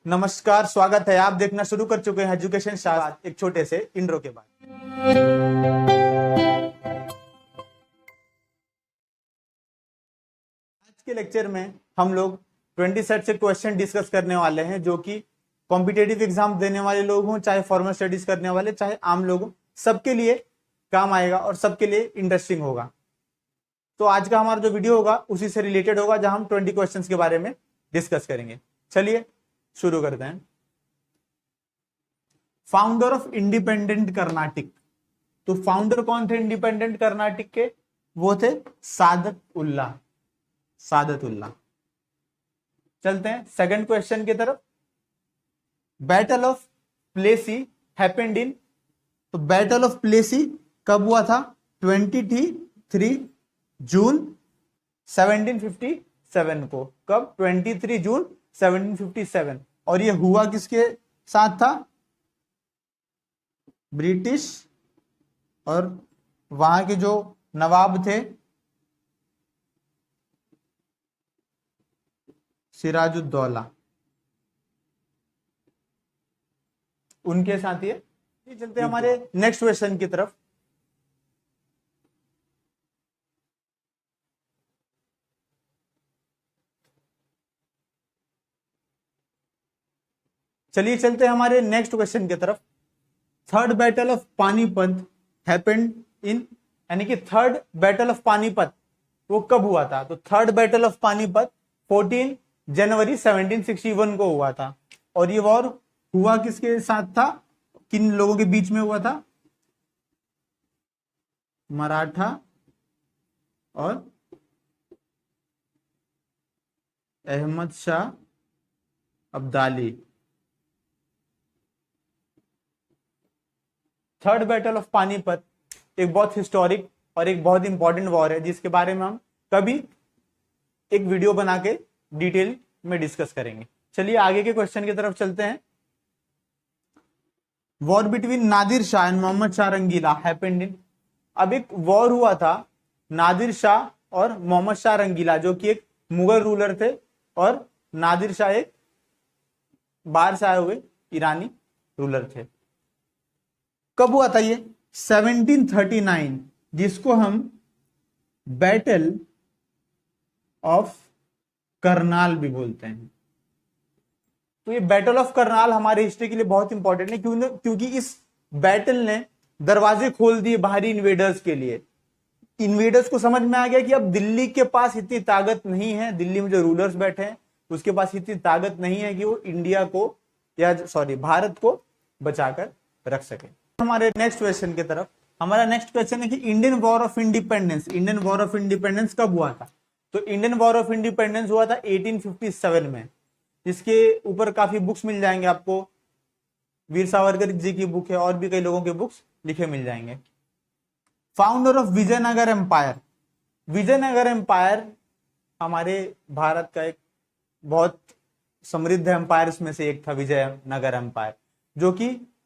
नमस्कार, स्वागत है। आप देखना शुरू कर चुके हैं एजुकेशन शास्त्र, एक छोटे से इंट्रो के बाद। आज के लेक्चर में हम लोग 20 सेट से क्वेश्चन डिस्कस करने वाले हैं, जो कि कॉम्पिटेटिव एग्जाम देने वाले लोग हों, चाहे फॉर्मल स्टडीज करने वाले, चाहे आम लोग हों, सबके लिए काम आएगा और सबके लिए इंटरेस्टिंग होगा। तो आज का हमारा जो वीडियो होगा उसी से रिलेटेड होगा, जहां हम 20 क्वेश्चंस के बारे में डिस्कस करेंगे। चलिए शुरू करते हैं। Founder of independent Karnataka. तो फाउंडर कौन थे इंडिपेंडेंट कर्नाटक के? वो थे सादत उल्लाह। सादत उल्लाह। चलते हैं सेकंड क्वेश्चन की तरफ। Battle of Plassey happened in. तो बैटल ऑफ प्लेसी कब हुआ था? 23 जून 1757 को। कब? 23 जून 1757। और ये हुआ किसके साथ था? ब्रिटिश और वहां के जो नवाब थे, सिराजुद्दौला, उनके साथ ये। चलते हमारे नेक्स्ट क्वेश्चन की तरफ। चलिए चलते हैं हमारे नेक्स्ट क्वेश्चन की तरफ। Third battle of Panipat happened in, यानी कि थर्ड बैटल ऑफ पानीपत वो कब हुआ था? तो थर्ड बैटल ऑफ पानीपत 14 जनवरी 1761 को हुआ था। और ये वॉर हुआ किसके साथ था? किन लोगों के बीच में हुआ था? मराठा और Ahmad Shah Abdali. Third battle of Panipat एक बहुत हिस्टोरिक और एक बहुत इंपॉर्टेंट वॉर है, जिसके बारे में हम कभी एक वीडियो बना के डिटेल में डिस्कस करेंगे। चलिए आगे के क्वेश्चन की तरफ चलते हैं। War between Nadir Shah and Mohammad Shah Rangila happened in. अब एक वॉर हुआ था नादिर शाह और मोहम्मद शाह रंगीला, जो कि एक मुगल रूलर थे, और नादिर शाह एक बाहर से आए हुए ईरानी रूलर थे। कब हुआ था ये? 1739, जिसको हम बैटल ऑफ करनाल भी बोलते हैं। तो ये बैटल ऑफ करनाल हमारे हिस्ट्री के लिए बहुत इंपॉर्टेंट है, क्योंकि इस बैटल ने दरवाजे खोल दिए बाहरी इन्वेडर्स के लिए। इन्वेडर्स को समझ में आ गया कि अब दिल्ली के पास इतनी ताकत नहीं है, दिल्ली में जो रूलर्स बैठे हैं उसके पास इतनी ताकत नहीं है कि वो इंडिया को, या सॉरी भारत को बचाकर रख सके। हमारे नेक्स्ट क्वेश्चन की तरफ। हमारा नेक्स्ट क्वेश्चन है कि Indian war of independence, Indian war of independence कब हुआ था? तो इंडियन वॉर ऑफ इंडिपेंडेंस हुआ था 1857 में। इसके ऊपर काफी बुक्स मिल जाएंगे आपको। वीर सावरकर जी की बुक है और भी कई लोगों के बुक्स लिखे मिल जाएंगे। Founder of Vijayanagara empire. Vijayanagara empire हमारे भारत का एक बहुत समृद्ध एम्पायर में से एक था, विजयनगर एम्पायर,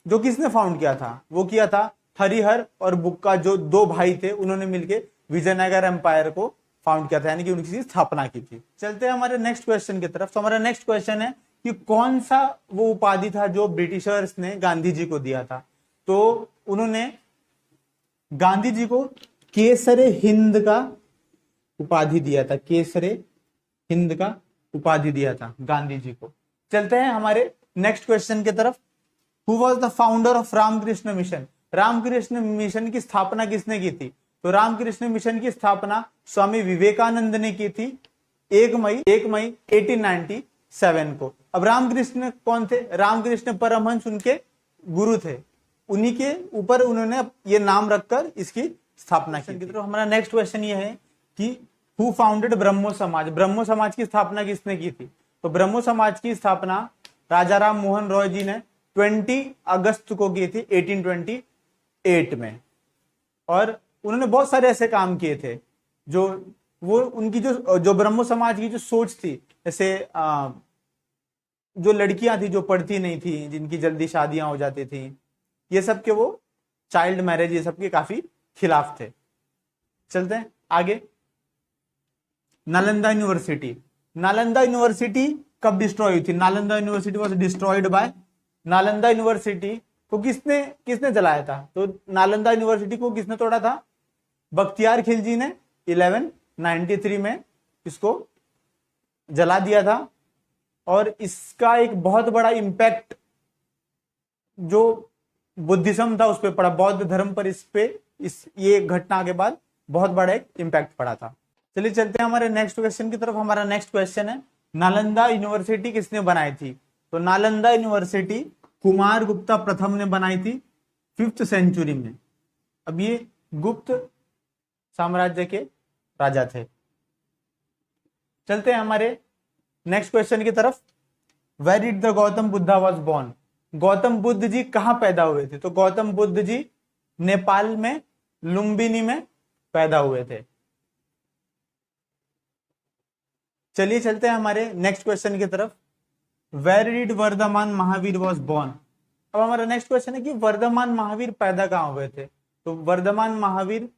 जो किसने फाउंड किया था? वो किया था हरिहर और बुक्का, जो दो भाई थे, उन्होंने मिलकर विजयनगर एम्पायर को फाउंड किया था, यानी कि उनकी स्थापना की थी। चलते हैं हमारे नेक्स्ट क्वेश्चन की तरफ। तो हमारा नेक्स्ट क्वेश्चन है कि कौन सा वो उपाधि था जो ब्रिटिशर्स ने गांधी जी को दिया था? तो उन्होंने गांधी जी को केसरे हिंद का उपाधि दिया था। केसरे हिंद का उपाधि दिया था गांधी जी को। चलते हैं हमारे नेक्स्ट क्वेश्चन की तरफ। Who was the founder of Ramakrishna Mission? Ramakrishna Mission की स्थापना किसने की थी? तो रामकृष्ण मिशन की स्थापना स्वामी विवेकानंद ने की थी 1 मई 1897 को। अब रामकृष्ण कौन थे? रामकृष्ण परमहंस उनके गुरु थे, उन्हीं के ऊपर उन्होंने ये नाम रखकर इसकी स्थापना की थी। हमारा नेक्स्ट क्वेश्चन ये है कि हु फाउंडेड ब्रह्मो समाज? ब्रह्मो समाज की स्थापना किसने की थी? तो ब्रह्मो समाज की स्थापना राजा राम मोहन रॉय जी ने 20 अगस्त को की थी 1828 में। और उन्होंने बहुत सारे ऐसे काम किए थे जो वो उनकी जो ब्रह्मो समाज की जो सोच थी, जैसे जो लड़कियां थी जो पढ़ती नहीं थी, जिनकी जल्दी शादियां हो जाती थी, ये सब के वो चाइल्ड मैरिज, ये सब के काफी खिलाफ थे। चलते हैं आगे। नालंदा यूनिवर्सिटी। नालंदा यूनिवर्सिटी कब डिस्ट्रॉय हुई थी? Nalanda university was destroyed by, Nalanda university को किसने किसने जलाया था? तो नालंदा यूनिवर्सिटी को किसने तोड़ा था? बख्तियार खिलजी ने 1193 में इसको जला दिया था। और इसका एक बहुत बड़ा इंपैक्ट जो बुद्धिज्म था उस पर पड़ा, बौद्ध धर्म पर ये घटना के बाद बहुत बड़ा एक इंपैक्ट पड़ा था। चलिए चलते हैं हमारे नेक्स्ट क्वेश्चन की तरफ। हमारा नेक्स्ट क्वेश्चन है नालंदा यूनिवर्सिटी किसने बनाई थी? तो नालंदा यूनिवर्सिटी कुमार गुप्ता प्रथम ने बनाई थी 5th सेंचुरी में। अब ये गुप्त साम्राज्य के राजा थे। चलते हैं हमारे नेक्स्ट क्वेश्चन की तरफ। Where did the Gautam Buddha was born? Gautam Buddha ji कहां पैदा हुए थे? तो गौतम बुद्ध जी नेपाल में लुम्बिनी में पैदा हुए थे। चलिए चलते हैं हमारे नेक्स्ट क्वेश्चन की तरफ। Where did Vardhaman Mahavira was born? अब हमारा नेक्स्ट क्वेश्चन है कि वर्धमान महावीर पैदा कहां हुए थे? तो वर्धमान महावीर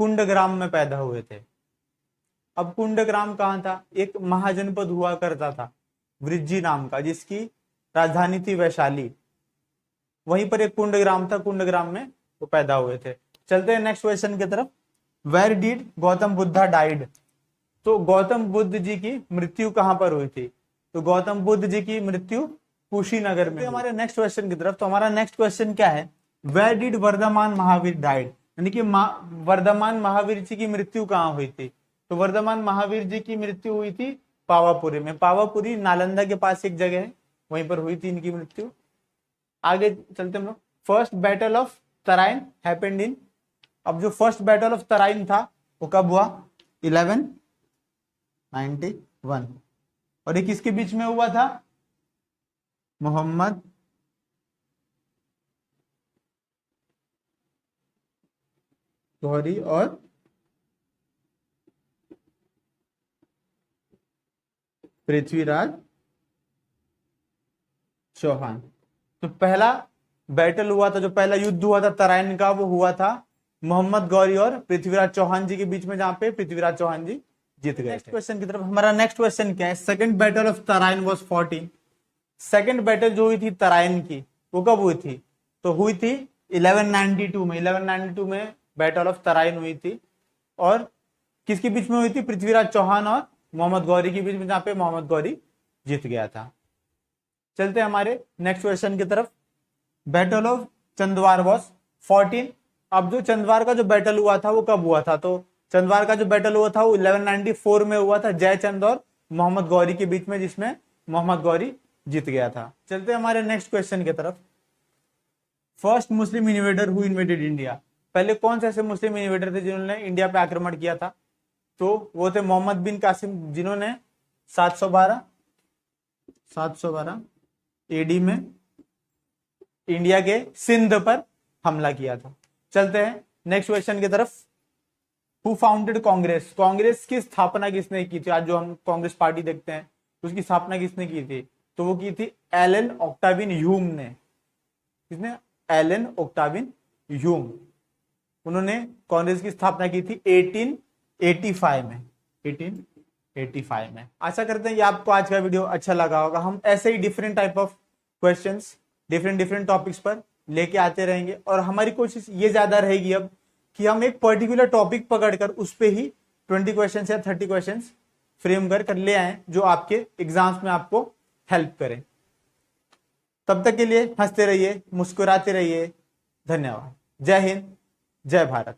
कुंडग्राम में पैदा हुए थे। अब कुंडग्राम कहां था? एक महाजनपद हुआ करता था वृज्जी नाम का, जिसकी राजधानी थी वैशाली। वहीं पर एक कुंडग्राम था, कुंडग्राम में वो पैदा हुए थे। चलते हैं नेक्स्ट क्वेश्चन की तरफ। Where did Gautam Buddha died? तो गौतम बुद्ध जी की मृत्यु कहां पर हुई थी? तो गौतम बुद्ध जी की मृत्यु कुशीनगर में। हमारे नेक्स्ट क्वेश्चन की तरफ। तो हमारा नेक्स्ट क्वेश्चन क्या है? Where did Vardhaman Mahavira died? यानी कि वर्धमान महावीर जी की मृत्यु कहां हुई थी? तो वर्धमान महावीर जी की मृत्यु हुई थी पावापुरी में। पावापुरी नालंदा के पास एक जगह है, वहीं पर हुई थी इनकी मृत्यु। आगे चलते हम लोग। First battle of Tarain happened in? अब जो फर्स्ट बैटल ऑफ तराइन था वो कब हुआ? 1191। और ये किसके बीच में हुआ था? मोहम्मद गौरी और पृथ्वीराज चौहान। तो पहला बैटल हुआ था, जो पहला युद्ध हुआ था तराइन का, वो हुआ था मोहम्मद गौरी और पृथ्वीराज चौहान जी के बीच में, जहां पे पृथ्वीराज चौहान जी जीत गए। नेक्स्ट क्वेश्चन की तरफ। हमारा नेक्स्ट क्वेश्चन क्या है? Second battle of Tarain was 14। Second battle जो हुई थी तराइन की, वो कब हुई थी? तो हुई थी 1192 में। 1192 में बैटल ऑफ तराइन हुई थी। और किसके बीच में हुई थी? पृथ्वीराज चौहान और मोहम्मद गौरी के बीच में, जहां पे मोहम्मद गौरी जीत गया था। चलते हैं हमारे नेक्स्ट क्वेश्चन की तरफ। Battle of Chandawar was 14। अब जो चंदवार का जो बैटल हुआ था वो कब हुआ था? तो चंदवार का जो बैटल हुआ था वो 1194 में हुआ था, जयचंद और मोहम्मद गौरी के बीच में, जिसमें मोहम्मद गौरी जीत गया था। चलते हैं हमारे नेक्स्ट क्वेश्चन की तरफ। First Muslim invader who invaded India? पहले कौन से ऐसे मुस्लिम इन्वेडर थे जिन्होंने इंडिया पे आक्रमण किया था? तो वो थे मोहम्मद बिन कासिम, जिन्होंने 712 एडी में इंडिया के सिंध पर हमला किया था। चलते हैं नेक्स्ट क्वेश्चन की तरफ। Who founded Congress? कांग्रेस की स्थापना किसने की थी? आज जो हम कांग्रेस पार्टी देखते हैं, उसकी स्थापना किसने की थी? तो वो की थी एलन ऑक्टाविन ह्यूम ने। किसने? Allan Octavian Hume. उन्होंने कांग्रेस की स्थापना की थी 1885 में। 1885 में। आशा करते हैं कि आपको आज का वीडियो अच्छा लगा होगा। हम ऐसे ही different type of questions different topics पर लेके आते रहेंगे। और हमारी कोशिश ये ज्यादा रहेगी अब कि हम एक पर्टिकुलर टॉपिक पकड़कर उस पे ही 20 क्वेश्चंस या 30 क्वेश्चंस फ्रेम कर ले आए, जो आपके एग्जाम्स में आपको हेल्प करें। तब तक के लिए हंसते रहिए, मुस्कुराते रहिए। धन्यवाद। जय हिंद, जय भारत।